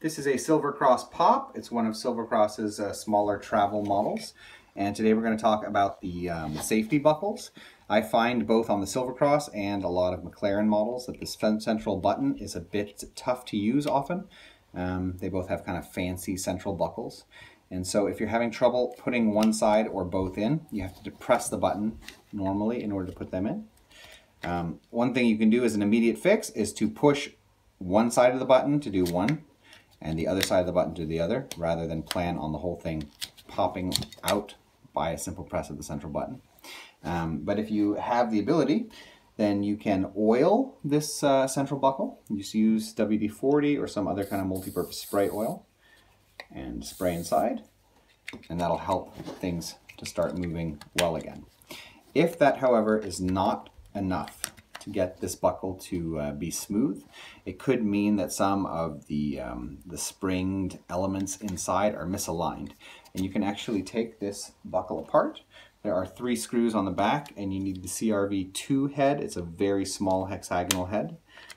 This is a Silver Cross Pop. It's one of Silver Cross's smaller travel models. And today we're going to talk about the safety buckles. I find both on the Silver Cross and a lot of McLaren models that this central button is a bit tough to use often. They both have kind of fancy central buckles. And so if you're having trouble putting one side or both in, you have to depress the button normally in order to put them in. One thing you can do as an immediate fix is to push one side of the button to do one and the other side of the button to the other, rather than plan on the whole thing popping out by a simple press of the central button. But if you have the ability, then you can oil this central buckle. You just use WD-40 or some other kind of multi-purpose spray oil and spray inside, and that'll help things to start moving well again. If that, however, is not enough to get this buckle to be smooth, it could mean that some of the springed elements inside are misaligned. And you can actually take this buckle apart. There are 3 screws on the back, and you need the CRV2 head. It's a very small hexagonal head.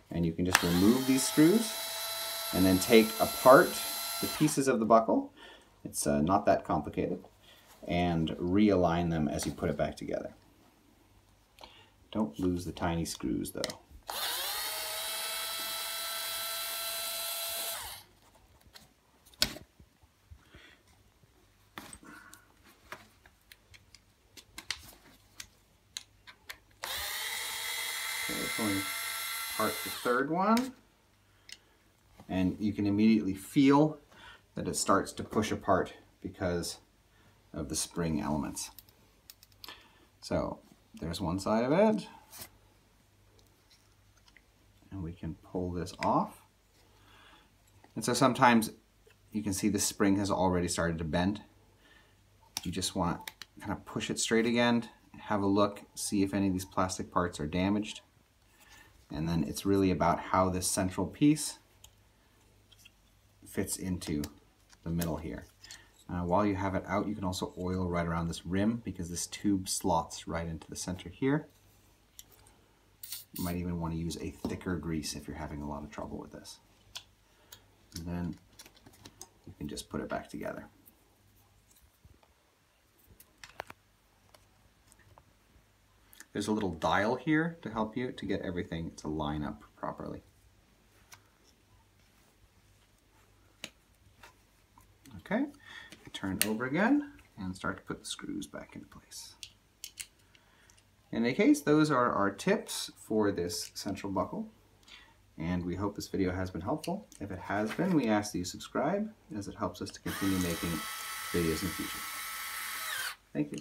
And you can just remove these screws and then take apart the pieces of the buckle. It's not that complicated. And realign them as you put it back together. Don't lose the tiny screws though. Okay, pulling apart the third one, and you can immediately feel that it starts to push apart because of the spring elements. So there's one side of it, and we can pull this off. And so sometimes you can see the spring has already started to bend. You just want to kind of push it straight again, have a look, see if any of these plastic parts are damaged. And then it's really about how this central piece fits into the middle here. While you have it out, you can also oil right around this rim because this tube slots right into the center here. You might even want to use a thicker grease if you're having a lot of trouble with this. And then you can just put it back together. There's a little dial here to help you to get everything to line up properly. Okay. Turn over again and start to put the screws back into place. In any case, those are our tips for this central buckle, and we hope this video has been helpful. If it has been, we ask that you subscribe, as it helps us to continue making videos in the future. Thank you.